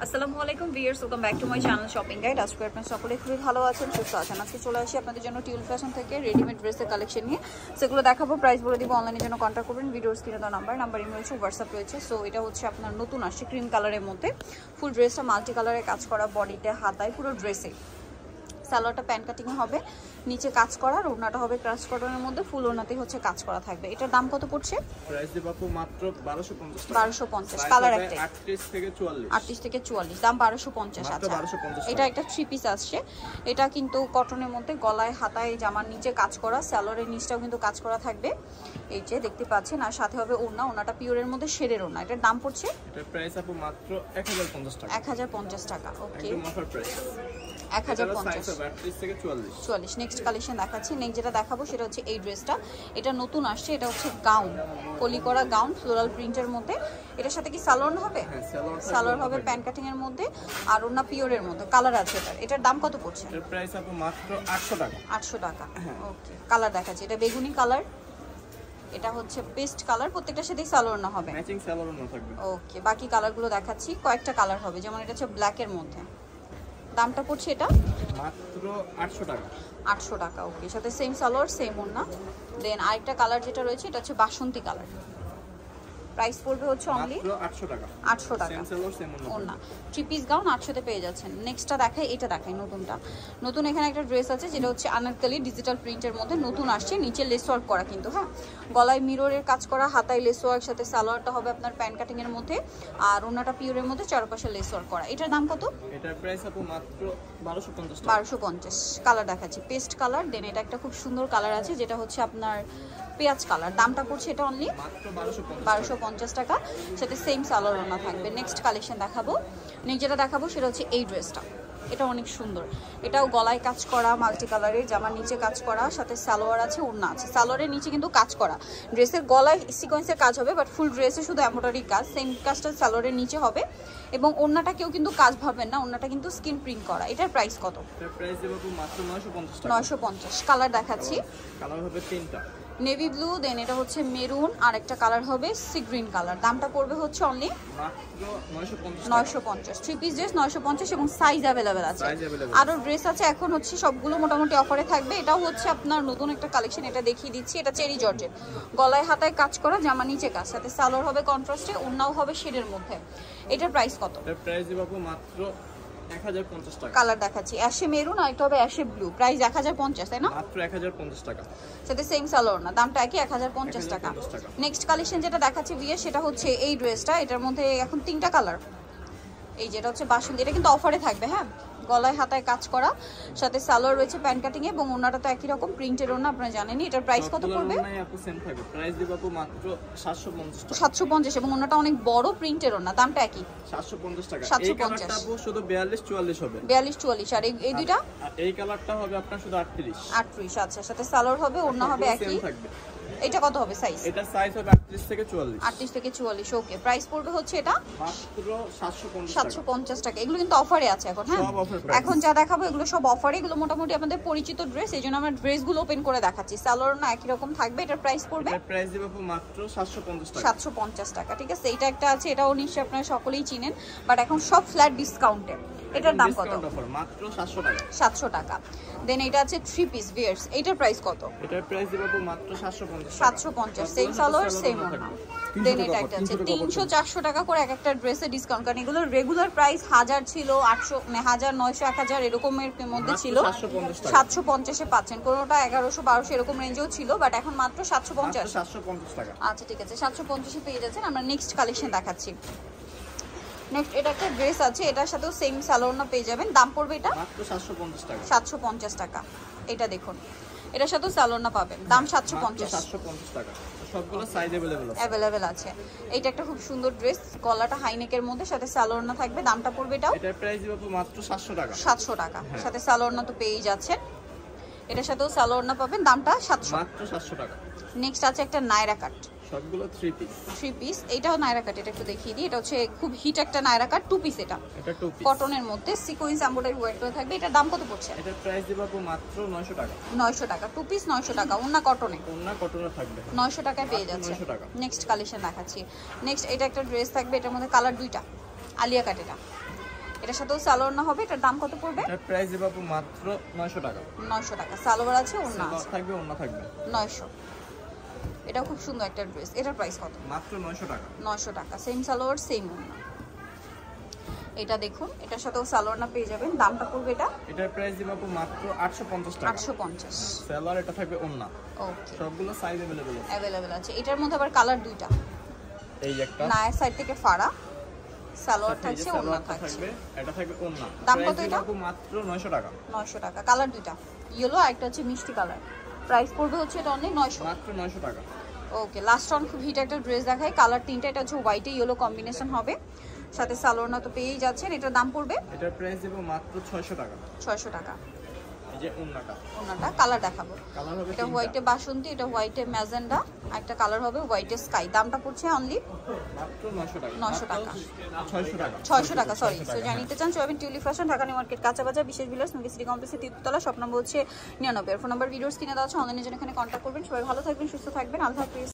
আসসালামু আলাইকুম viewers, welcome back to my channel shopping guide. আজকে আপনারা সকলে খুবই ভালো আছেন, সুস্থ আছেন। আজকে চলে আসি আপনাদের জন্য টিউল ফ্যাশন থেকে রেডিমেড ড্রেসের কালেকশন নিয়ে। সেগুলো দেখাবো, প্রাইস বলে দিব। অনলাইনের জন্য কন্ট্যাক্ট করবেন, ভিডিওর স্ক্রিনে দেওয়া নাম্বার ইমেল রয়েছে, হোয়াটসঅ্যাপ রয়েছে। সো এটা হচ্ছে আপনার নতুন আসছে ক্রিম কালারের মধ্যে। ফুল ড্রেসটা মাল্টি কালারে কাজ করা, বডিতে হাতায় পুরো ড্রেসে। সালোয়ারটা প্যান্ট কাটিং হবে, নিচে কাজ করা, আর ওড়নাটা হবে ক্রাশ কটনের মধ্যে, ফুল ওড়নাতে হচ্ছে কাজ করা থাকবে। এটার দাম কত পড়ছে? প্রাইস দেব আপু মাত্র 1250 টাকা। 1250 কালার একটা 38 থেকে 44। 38 থেকে 44, দাম 1250। আচ্ছা, এটা একটা 3 পিস আসছে। এটা কিন্তু কটনের মধ্যে, গলায় হাতায় জামার নিচে কাজ করা, সালোয়ারের নিচটাও কিন্তু কাজ করা থাকবে, এই যে দেখতে পাচ্ছেন। আর সাথে হবে ওড়নাটা পিওরের মধ্যে শেডের ওড়না। এটার দাম পড়ছে, এটার প্রাইস আপু মাত্র 1050 টাকা। 1050 টাকা। ওকে, একদম অফার প্রাইস। 1050 38 থেকে 44। নেক্সট কালেকশন দেখাচ্ছি। নেক্সট যেটা দেখাবো সেটা হচ্ছে এই ড্রেসটা। এটা নতুন আসছে, এটা হচ্ছে গাউন, কলি করা গাউন, ফ্লোরাল প্রিন্টের মধ্যে। এটার সাথে কি সালোয়ার হবে? হ্যাঁ, সালোয়ার হবে প্যান্ট কাটিং এর মধ্যে, আর ওড়না পিওরের মধ্যে। কালার আছে এটার দাম কত পড়ছে? এর প্রাইস আপু মাত্র 800 টাকা। 800 টাকা। ওকে, কালার দেখাচ্ছি। এটা বেগুনি কালার, এটা হচ্ছে পেস্ট কালার। প্রত্যেকটার সাথেই সালোয়ার না হবে, ম্যাচিং সালোয়ার না থাকবে। ওকে, বাকি কালারগুলো দেখাচ্ছি। কয়েকটা কালার হবে, যেমন এটা হচ্ছে ব্ল্যাক এর মধ্যে। দামটা পড়ছে এটা মাত্র 800 টাকা। 800 টাকা। ওকে, সাথে সেম সালোয়ার সেম ওড়না। দেন আরেকটা কালার যেটা রয়েছে এটা হচ্ছে বাসন্তী কালার। প্রাইস পড়বে হচ্ছে অনলি মাত্র 800 টাকা। 800 টাকা সেম সালোয়ার সেম ওড়না। 3 পিস গাউন 800 তে পেয়ে যাচ্ছেন। নেক্সটটা দেখাই, এটা দেখাই নতুনটা। নতুন এখানে একটা ড্রেস আছে যেটা হচ্ছে আনারকলি ডিজিটাল প্রিন্টের মধ্যে নতুন আসছে। নিচে লেস ওয়ার্ক করা কিন্তু, হ্যাঁ, গলায় মিররের কাজ করা, হাতায় লেস ওয়ার্ক, সাথে সালোয়ারটা হবে আপনার প্যান্ট কাটিং এর মধ্যে, আর ওড়নাটা পিওরের মধ্যে, চারপাশে লেস ওয়ার্ক করা। এটার দাম কত? এটার প্রাইস আপু মাত্র 1250 টাকা। 1250। কালার দেখাচ্ছি, পেস্ট কালার। দেন এটা একটা খুব সুন্দর কালার আছে যেটা হচ্ছে আপনার পেঁয়াজ কালার। দামটা পড়ছে এটা অনলি মাত্র 1250 টাকা, সাথে সেম সালোয়ার ওড়না থাকবে। নেক্সট কালেকশন দেখাবো। নেক্সট যেটা দেখাবো সেটা হচ্ছে এই ড্রেসটা। এটা অনেক সুন্দর, এটাও গলায় কাজ করা, মাল্টি কালারের, জামার নিচে কাজ করা, সাথে সালোয়ার আছে, ওড়না আছে। সালোয়ারের নিচে কিন্তু কাজ করা, ড্রেসের গলায় সিকোয়েন্সের কাজ হবে, বাট ফুল ড্রেসে শুধু এমব্রয়ডারি কাজ। সেম কাজটা সালোয়ারের নিচে হবে, এবং ওড়নাটা কেউ কিন্তু কাজ ভাববেন না, ওড়নাটা কিন্তু স্কিন প্রিন্ট করা। এটার প্রাইস কত? এটার প্রাইস দেব আপু মাত্র 950 টাকা। 950। কালার দেখাচ্ছি, কালার হবে তিনটা, নেভি ব্লু, দেন এটা হচ্ছে মেরুন, আর একটা কালার হবে সি গ্রিন কালার। দামটা পড়বে হচ্ছে অনলি মাত্র 950 950। 3 পিস ড্রেস 950, এবং সাইজ অ্যাভেলেবেল আছে। আরও ড্রেস আছে, এখন হচ্ছে সবগুলো মোটামুটি অফারে থাকবে। এটাও হচ্ছে আপনার নতুন একটা কালেকশন, এটা দেখিয়ে দিচ্ছি। এটা চেরি জর্জেট, গলায় হাতায় কাজ করা, জামা নিচে কাজ, সাথে সালোয়ার হবে কন্ট্রাস্টে, ওড়নাও হবে শেডের মধ্যে। এটার প্রাইস কত? এর প্রাইস দিব আপু মাত্র 1050 টাকা। কালার দেখাচ্ছি, অ্যাশে মেরুন, আর এটা হবে অ্যাশে ব্লু। প্রাইস 1050, তাই না? মাত্র 1050 টাকা, সাথে সেম সালোয়ার না, দামটা একই, 1050 টাকা। নেক্সট কালেকশন যেটা দেখাচ্ছি বিয়ে, সেটা হচ্ছে এই ড্রেসটা। এটার মধ্যে এখন 3টা কালার। এই যেটা হচ্ছে বাসন্তী, এটা কিন্তু অফারে থাকবে, হ্যাঁ, গলায় হাতায় কাজ করা, সাথে সালোয়ার রয়েছে প্যান্ট কাটিং এ, এবং ওড়নাটা তো একই রকম প্রিন্টের ওড়না, আপনারা জানেনই। এটার প্রাইস কত পড়বে? আপু সেম থাকবে, প্রাইস দিব আপু মাত্র 750 টাকা। 750, এবং ওড়নাটা অনেক বড় প্রিন্টের ওড়না, দামটা একই, 750 টাকা। 750 এই কালারটা আপু শুধু 42 44 হবে। 42 44। আর এই দুইটা? এই কালারটা হবে আপনার শুধু 38। 38। আচ্ছা, সাথে সালোয়ার হবে, ওড়না হবে একই। থাকবে। এটা কত হবে সাইজ? এটা সাইজ হবে 38 থেকে 44। 38 থেকে 44। ওকে, প্রাইস পড়বে হচ্ছে এটা মাত্র 750 টাকা। 750 টাকা। এগুলো কিন্তু অফারে আছে এখন, হ্যাঁ, সব অফার প্রাইস। এখন যা দেখাবো এগুলো সব অফারে। এগুলো মোটামুটি আপনাদের পরিচিত ড্রেস, এইজন্য আমরা ড্রেসগুলো ওপেন করে দেখাচ্ছি। সালোয়ার না একই রকম থাকবে। এটার প্রাইস পড়বে, এর প্রাইস দিব আপু মাত্র 750 টাকা। 750 টাকা, ঠিক আছে। এটা একটা আছে, এটাও নিশ্চয়ই আপনারা সকলেই চিনেন, বাট এখন সব ফ্ল্যাট ডিসকাউন্টে। এটার দাম কত? মাত্র 700 টাকা। 700 টাকা। দেন এটা আছে 3 পিস ভিয়ার্স। এটার প্রাইস কত? এটার প্রাইস দিব আপু মাত্র 750 টাকা। 750, সেম সালোয়ার সেম ওড়না। দেন এটা একটা আছে 300 400 টাকা করে এক একটা ড্রেসে ডিসকাউন্ট, কারণ এগুলো রেগুলার প্রাইস 1000 ছিল, 800 মানে 1000 900 1000 এরকমের মধ্যে ছিল। 750 এ পাচ্ছেন, কোনোটা 1100 1200 এরকম রেঞ্জেও ছিল, বাট এখন মাত্র 750 টাকা। আচ্ছা, ঠিক আছে, 750 এ পেয়ে যাচ্ছেন। আমরা নেক্সট কালেকশন দেখাচ্ছি। নেক্সট এটা একটা ড্রেস আছে, এটার সাথেও সেম সালোয়ার পেয়ে যাবেন। দাম পড়বে এটা মাত্র 750 টাকা। 750 টাকা। এটা দেখুন, এটার সাথেও সালোয়ার পাবেন, দাম 750। 750 টাকা। সবগুলো সাইজ अवेलेबल আছে। এটা একটা খুব সুন্দর ড্রেস, গলাটা হাইনেকের মধ্যে, সাথে সালোয়ার থাকবে। দামটা পড়বে এটাও, এটার প্রাইস দিব মাত্র 700 টাকা। 700 টাকা, সাথে সালোয়ার তো পেয়েই যাচ্ছেন। এটার সাথেও সালোয়ার পাবেন, দামটা 700, মাত্র 700 টাকা। নেক্সট আছে একটা নায়রা কাট, সবগুলো 3 পিস। 3 পিস, এটাও নায়রা কাট। এটা একটু দেখিয়ে দিই, এটা হচ্ছে খুব হিট একটা নায়রা কাট 2 পিস। এটা 2 পিস কটনের মধ্যে সিকোয়েন্স এমব্রয়ডারি ওয়ার্ক করা থাকবে। এটার দাম কত পড়ছে? এটার প্রাইস দিব মাত্র 900 টাকা। 900 টাকা, 2 পিস 900 টাকা। ওন্না কটনে, ওন্না কটনে থাকবে, 900 টাকায় পেয়ে যাচ্ছে। নেক্সট কালেকশন দেখাচ্ছি। নেক্সট এটা একটা ড্রেস থাকবে, এটার মধ্যে কালার দুইটা, আলিয়া কাট। এটা এটার সাথেও সালোয়ার না হবে, এটার দাম কত পড়বে? এটার প্রাইস দেব আপু মাত্র 900 টাকা। 900 টাকা। সালোয়ার আছে, ওড়না সালোয়ার আছে, থাকবে, ওড়না থাকবে 900। এটা খুব সুন্দর একটা ড্রেস, এটার প্রাইস কত? মাত্র 900 টাকা। 900 টাকা। সেম সালোয়ার সেম ওড়না। এটা দেখুন, এটার সাথেও সালোয়ার না পেয়ে যাবেন, দামটা পড়বে এটা? এটার প্রাইস দেব আপু মাত্র 850 টাকা। 850। সালোয়ার এটা থাকবে, ওড়না। ওকে, সবগুলো সাইজ अवेलेबल আছে। অ্যাভেলেবেল আছে। এটার মধ্যে আবার কালার দুইটা, এই একটা নায়ের সাইড থেকে ফাড়া, সালোয়ার থাকছে, ওড়না সালোয়ারটা থাকছে। থাকবে, এটা থাকবে ওড়না। দাম কত প্রাইস দেব এটা? আপু মাত্র 900 টাকা। 900 টাকা। কালার দুইটা, ইয়েলো আর একটা হচ্ছে মিষ্টি কালার। প্রাইস পড়বে হচ্ছে এটা অনলি 900। মাত্র 900 টাকা। ওকে, লাস্ট অন খুব হিট একটা ড্রেস দেখাই। কালার তিনটা, এটা হচ্ছে হোয়াইটে ইয়েলো কম্বিনেশন হবে, সাথে সালোয়ার না তো পেয়েই যাচ্ছেন। এটার দাম পড়বে? এটার প্রাইস দেব মাত্র 600 টাকা। 600 টাকা। এই যে ওড়নাটা, ওনাটা কালার দেখাবো। কালার হবে এটা তিনটা। হোয়াইটে বাসন্তী, এটা হোয়াইটে ম্যাজেন্ডা, একটা কালার হবে হোয়াইটে স্কাই। দামটা পড়ছে অনলি মাত্র 900 টাকা। 900 টাকা। 600 টাকা। 600 টাকা, সরি। সো জানিতে চান চলবেন tulip fashion, Dhaka new market, কাঁচা বাজার, বিশেষ বিলাস, মুগি সিটি কমপ্লেক্সের 3তলা, শপ নম্বর হচ্ছে 99। ফোন নাম্বার ভিডিওস কিনে দেওয়া আছে, অনলাইনে জন্য এখানে কন্ট্যাক্ট করবেন। সবাই ভালো থাকবেন, সুস্থ থাকবেন, আল্লাহ হাফেজ।